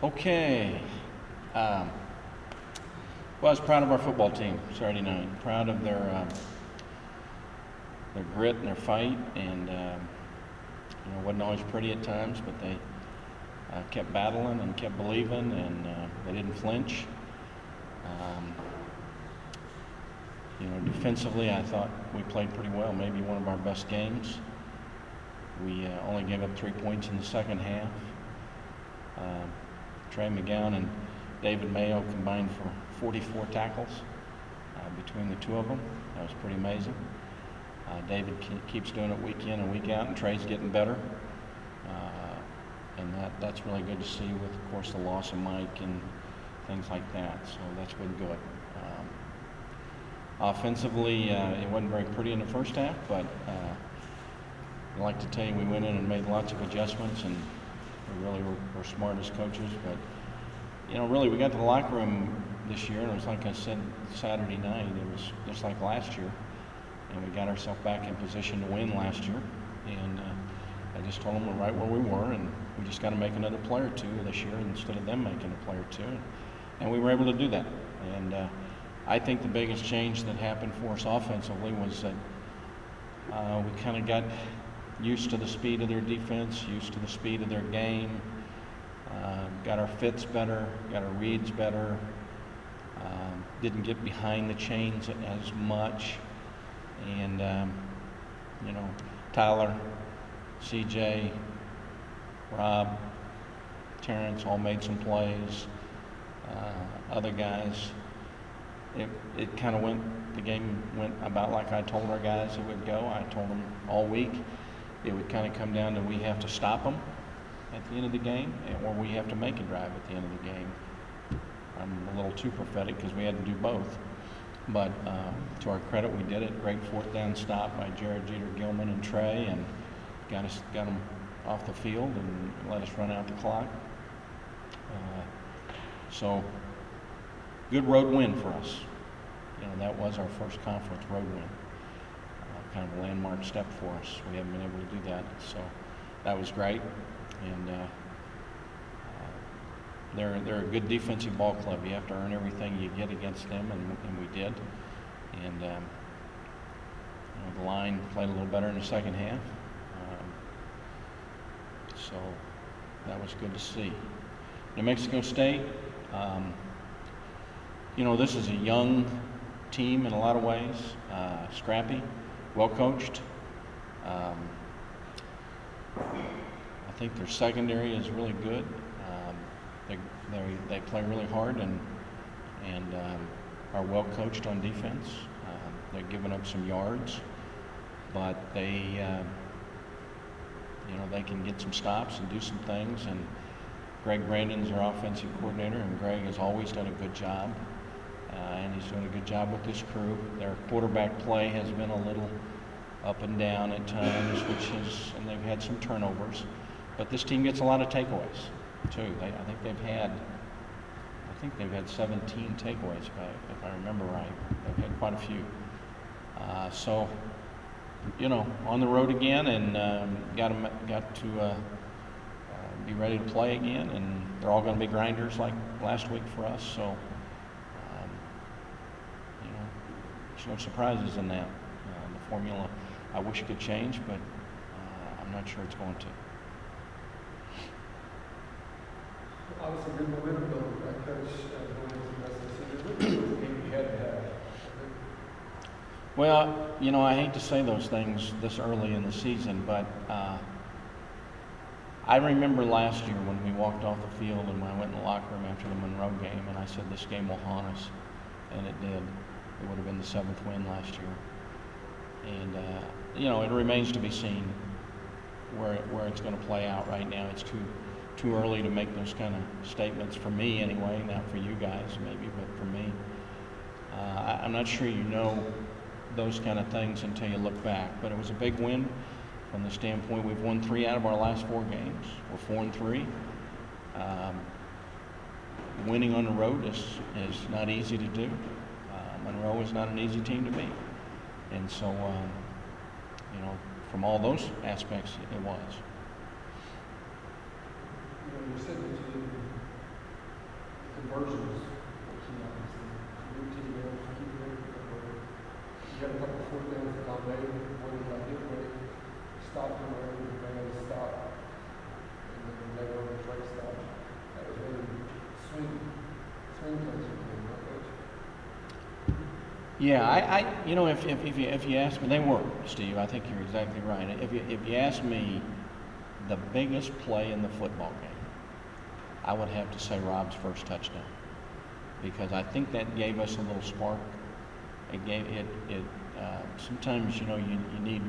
Okay. Um, well, I was proud of our football team Saturday night. Proud of their grit and their fight, and wasn't always pretty at times, but they kept battling and kept believing, and they didn't flinch. Um, Defensively, I thought we played pretty well. Maybe one of our best games. We only gave up 3 points in the second half. Trey McGowan and David Mayo combined for 44 tackles between the two of them. That was pretty amazing. David keeps doing it week in and week out, and Trey's getting better. And that's really good to see with, of course, the loss of Mike and things like that. So that's been good. Offensively, it wasn't very pretty in the first half, but I'd like to tell you we went in and made lots of adjustments, and we really were smart as coaches. But, really we got to the locker room this year, and it was like I said Saturday night, it was just like last year. And we got ourselves back in position to win last year. And I just told them we're right where we were, and we just got to make another play or two this year instead of them making a play or two. And we were able to do that. And I think the biggest change that happened for us offensively was that we kind of got used to the speed of their defense, used to the speed of their game, got our fits better, got our reads better, didn't get behind the chains as much. And, Tyler, CJ, Rob, Terrence all made some plays. Other guys, it kind of the game went about like I told our guys it would go. I told them all week it would kind of come down to we have to stop them at the end of the game, or we have to make a drive at the end of the game. I'm a little too prophetic because we had to do both. But to our credit, we did it. Great fourth down stop by Jared Jeter Gilman and Trey, and got them off the field and let us run out the clock. So good road win for us. That was our first conference road win. Kind of a landmark step for us. We haven't been able to do that, so that was great. And they're a good defensive ball club. You have to earn everything you get against them, and we did. And the line played a little better in the second half, so that was good to see. New Mexico State, this is a young team in a lot of ways, scrappy, well coached. I think their secondary is really good. They play really hard and are well coached on defense. They're giving up some yards, but they can get some stops and do some things. And Greg Brandon's their offensive coordinator, and Greg has always done a good job, and he's doing a good job with this crew. Their quarterback play has been a little up and down at times, and they've had some turnovers. But this team gets a lot of takeaways too. I think they've had 17 takeaways, if I remember right. They've had quite a few. So, on the road again, and got to be ready to play again, and they're all going to be grinders like last week for us. So, there's no surprises in that. The formula, I wish it could change, but I'm not sure it's going to. Obviously, good momentum building, right, Coach? Going into the rest of the season. What was the game you had to have? Well, I hate to say those things this early in the season, but I remember last year when we walked off the field and when I went in the locker room after the Monroe game, and I said this game will haunt us, and it did. It would have been the 7th win last year, and it remains to be seen where it's going to play out. Right now, it's too early to make those kind of statements for me anyway, not for you guys maybe, but for me. I'm not sure those kind of things until you look back, but it was a big win from the standpoint we've won 3 out of our last 4 games. We're 4-3. Winning on the road is not easy to do. Monroe is not an easy team to beat. And so, from all those aspects, it was. You said that you conversions were key, obviously. Routine downs, keep it in. You had a couple of fourth downs that Dave, one that got hit with, stopped him wherever the man stopped, and then they were on the right stop. That was really swing plays for him, right, Coach? Yeah, if you ask me, they were, Steve. I think you're exactly right. If you ask me the biggest play in the football game, I would have to say Rob's first touchdown, because I think that gave us a little spark. It gave it. Sometimes you need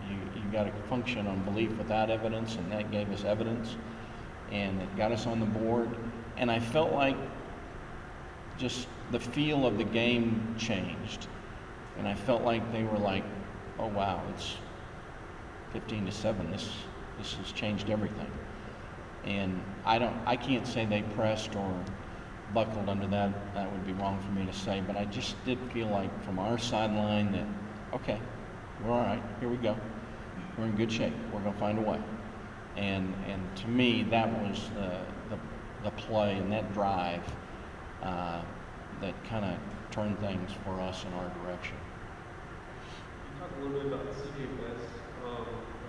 you got to function on belief without evidence, and that gave us evidence, and it got us on the board. And I felt like just the feel of the game changed, and I felt like they were like, oh wow, it's 15-7. This has changed everything. And I can't say they pressed or buckled under that. That would be wrong for me to say, but I just did feel like from our sideline that, okay, we're all right, here we go. We're in good shape. We're going to find a way. And to me, that was the play and that drive that kind of turned things for us in our direction. You talked a little bit about CJ West.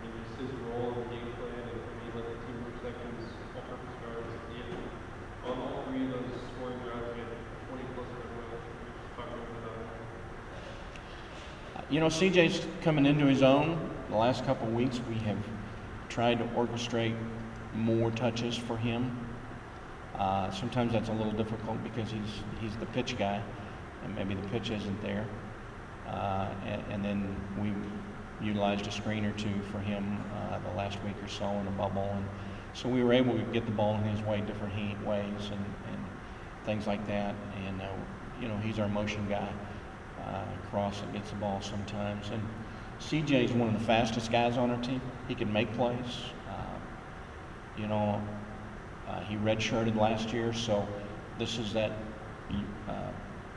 Just his role in the game plan, and let the team work seconds, all-purpose guards at the end. On all three of those scoring drives, we had 20 plus in a row. Just talk a little bit about that. CJ's coming into his own. The last couple of weeks, we have tried to orchestrate more touches for him. Sometimes that's a little difficult because he's the pitch guy, and maybe the pitch isn't there. And then we utilized a screen or two for him the last week or so in a bubble, and so we were able to get the ball in his way, different ways, and things like that. And he's our motion guy. Cross and gets the ball sometimes. And CJ is one of the fastest guys on our team. He can make plays. He redshirted last year, so this is that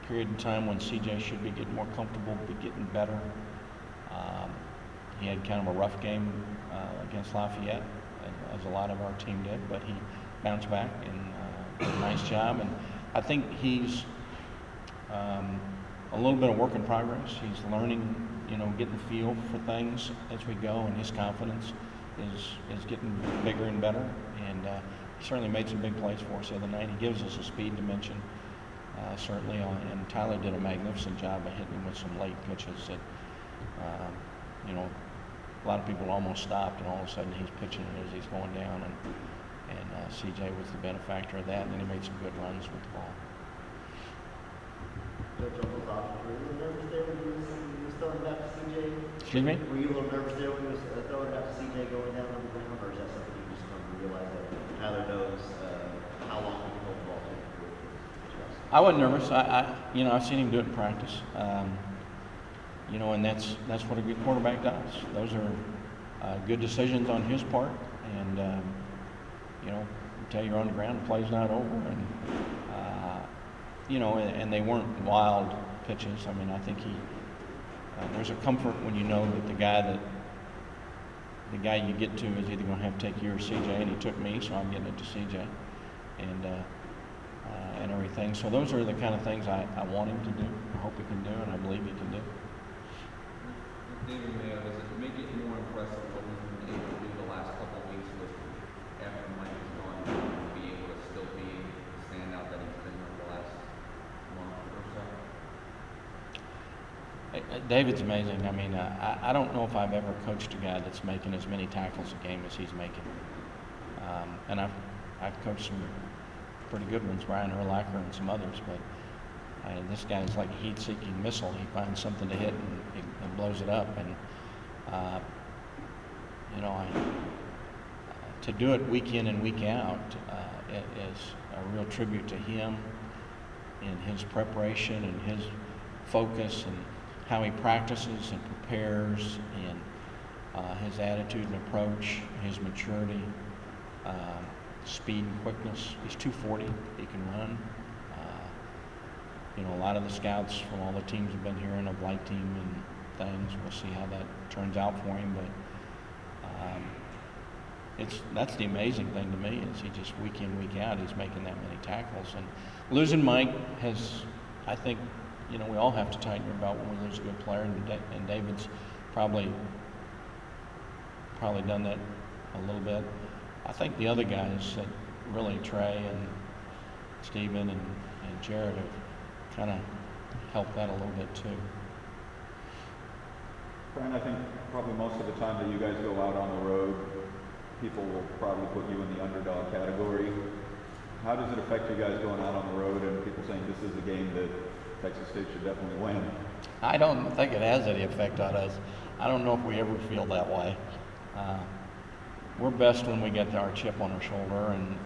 period in time when CJ should be getting more comfortable, be getting better. He had kind of a rough game against Lafayette, as a lot of our team did, but he bounced back and did a nice job. And I think he's a little bit of work in progress. He's learning, getting the feel for things as we go, and his confidence is getting bigger and better. And he certainly made some big plays for us the other night. He gives us a speed dimension, certainly, and Tyler did a magnificent job of hitting him with some late pitches that, a lot of people almost stopped, and all of a sudden he's pitching it as he's going down, and CJ was the benefactor of that, and then he made some good runs with the ball. Coach, almost off. Were you a little nervous there when he was throwing it back to CJ? Excuse me? Were you a little nervous there when he was throwing it back to CJ going down on the ground, or is that something you just come to realize that Tyler knows how long he can hold the ball to? I wasn't nervous. I've seen him do it in practice. And that's what a good quarterback does. Those are good decisions on his part, and until you're on the ground, the play's not over. And and they weren't wild pitches. I mean, I think there's a comfort when you know that the guy you get to is either going to have to take you or CJ, and he took me, so I'm getting it to CJ, and everything. So those are the kind of things I want him to do. I hope he can do, and I believe he can do. David Mayo, does it make it more impressive what we've been able to do the last couple of weeks with after Mike is gone, to be able to still be the standout that he's been over the last month or so? David's amazing. I mean, I don't know if I've ever coached a guy that's making as many tackles a game as he's making. And I've coached some pretty good ones, Brian Urlacher and some others, but this guy's like a heat-seeking missile. He finds something to hit and blows it up. And to do it week in and week out is a real tribute to him in his preparation and his focus and how he practices and prepares, and his attitude and approach, his maturity, speed and quickness. He's 240. He can run. A lot of the scouts from all the teams have been here and have liked him and things. We'll see how that turns out for him. But that's the amazing thing to me is he just week in, week out, he's making that many tackles. And losing Mike has, I think, we all have to tighten your belt when we lose a good player, and David's probably done that a little bit. I think the other guys that really, Trey and Steven and Jared, have kind of helped that a little bit too. Fran, I think probably most of the time that you guys go out on the road, people will probably put you in the underdog category. How does it affect you guys going out on the road and people saying this is a game that Texas State should definitely win? I don't think it has any effect on us. I don't know if we ever feel that way. We're best when we get our chip on our shoulder, and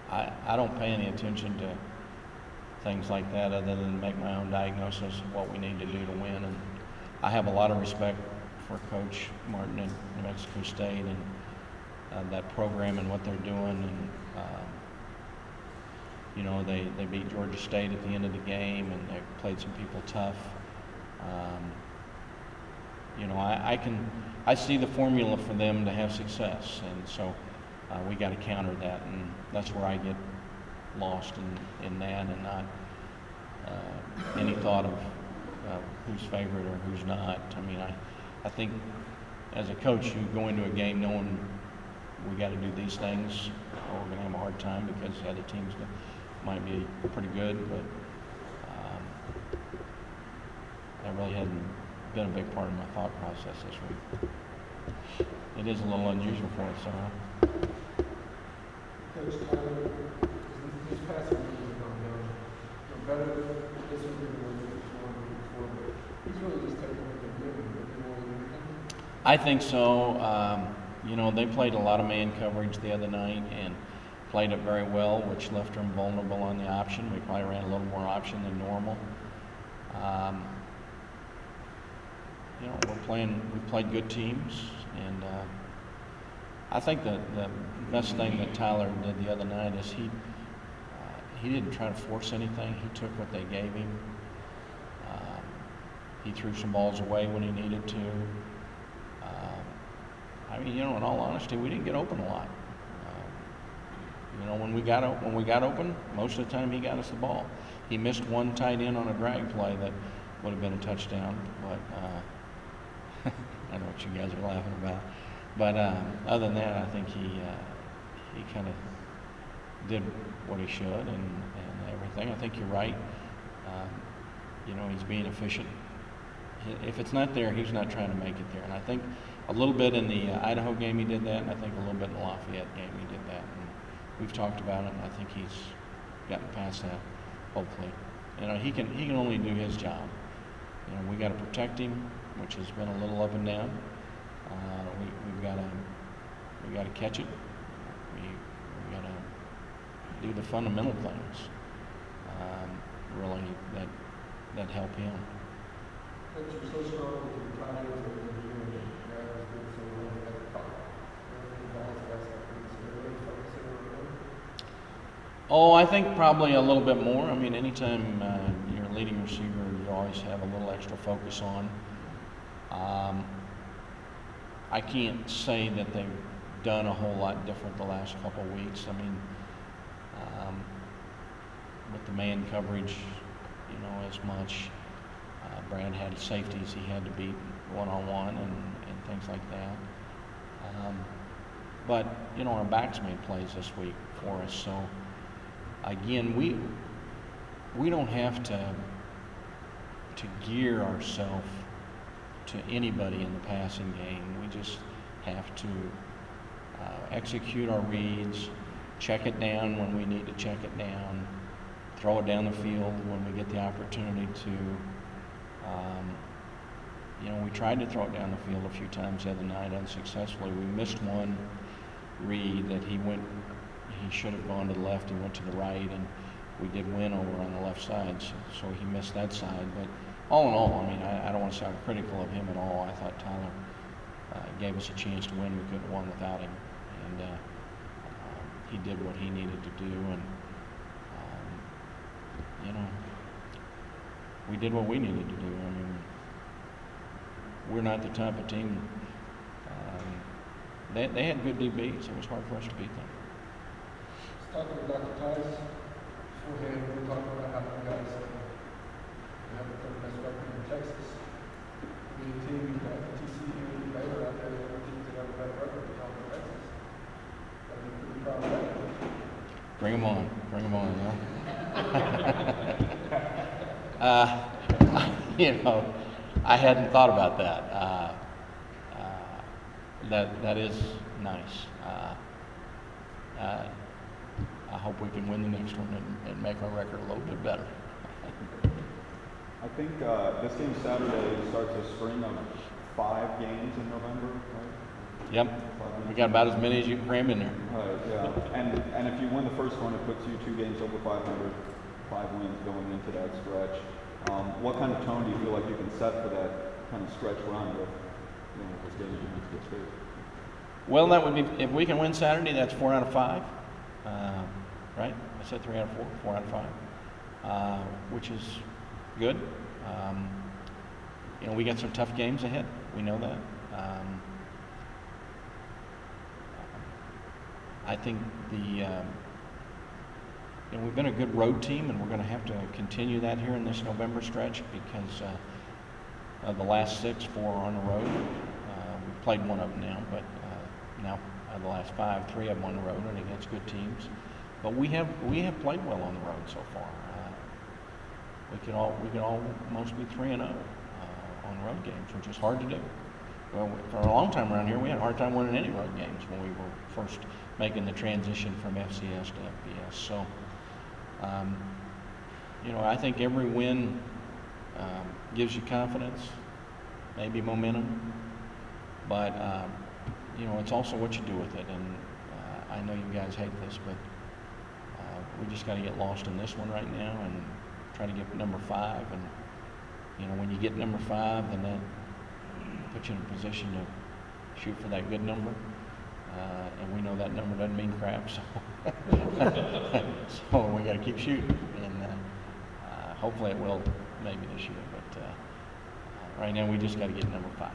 I don't pay any attention to things like that other than make my own diagnosis of what we need to do to win. And I have a lot of respect for Coach Martin at New Mexico State and that program and what they're doing. And they beat Georgia State at the end of the game, and they played some people tough. I see the formula for them to have success, and so we got to counter that, and that's where I get lost in that, and not any thought of who's favorite or who's not. I mean, I think as a coach, you go into a game knowing we got to do these things, or we're going to have a hard time because the other teams might be pretty good, but that really hadn't been a big part of my thought process this week. It is a little unusual for us, so. Coach Tyler, these past weeks have gone down. Better this week than the week before, but he's really just taking what they're giving, but they want anything. I think so. They played a lot of man coverage the other night and played it very well, which left them vulnerable on the option. We probably ran a little more option than normal. We played good teams, and I think that the best thing that Tyler did the other night is he didn't try to force anything. He took what they gave him. He threw some balls away when he needed to. In all honesty, we didn't get open a lot. When we got open, most of the time he got us the ball. He missed one tight end on a drag play that would have been a touchdown, but I know what you guys are laughing about. But other than that, I think he kind of did what he should and everything. I think you're right. He's being efficient. If it's not there, he's not trying to make it there. And I think a little bit in the Idaho game he did that, and I think a little bit in the Lafayette game he did that. And we've talked about it, and I think he's gotten past that, hopefully. He can only do his job. We got to protect him, which has been a little up and down. We got to catch it. We got to do the fundamental things, really that help him. Coach, you're so strong with your tight ends and you're doing it. Guys did so well at the top. Oh, I think probably a little bit more. Anytime you're a leading receiver, you always have a little extra focus on. I can't say that they've done a whole lot different the last couple of weeks. With the man coverage, as much. Brad had safeties he had to beat one-on-one and things like that. But our backs made plays this week for us. So again, we don't have to gear ourselves to anybody in the passing game. We just have to execute our reads, check it down when we need to check it down, throw it down the field when we get the opportunity to. We tried to throw it down the field a few times the other night unsuccessfully. We missed one read that he should have gone to the left, he went to the right, and we did win over on the left side, so he missed that side. But all in all, I don't want to sound critical of him at all. I thought Tyler gave us a chance to win. We couldn't have won without him, and he did what he needed to do, and we did what we needed to do. We're not the type of team they had good DBs. It was hard for us to beat them. Talking to Dr. Tice beforehand, we were talking about how you guys have the third best record in Texas. The team, you got TCU and Baylor out there, the other teams that have a better record than y'all in Texas. I'd be pretty proud of that. Bring them on. Bring them on, you know, I hadn't thought about that. That is nice. I hope we can win the next one and make our record a little bit better. I think this game Saturday starts a string of 5 games in November, right? Yep. We got about as many as you can cram in there. Yeah. And if you win the first one, it puts you 2 games over 500, 5 wins going into that stretch. What kind of tone do you feel like you can set for that kind of stretch run with, you know, this game against Get State? Well, that would be, if we can win Saturday, that's 4 out of 5, right? I said 3 out of 4, 4 out of 5, which is good. You know, we got some tough games ahead. We know that. I think you know, we've been a good road team, and we're going to have to continue that here in this November stretch because of the last 6, 4 are on the road. We've played one of them now, but now the last 5, 3 of them on the road and against good teams. But we have played well on the road so far. We could almost be 3-0 on road games, which is hard to do. Well, for a long time around here, we had a hard time winning any road games when we were first making the transition from FCS to FBS. So, you know, I think every win gives you confidence, maybe momentum, but you know, it's also what you do with it. And I know you guys hate this, but we just got to get lost in this one right now and try to get number 5. And you know, when you get number 5, then that puts you in a position to shoot for that good number. And we know that number doesn't mean crap, so so we got to keep shooting. And hopefully it will maybe this year, but right now we just got to get number 5.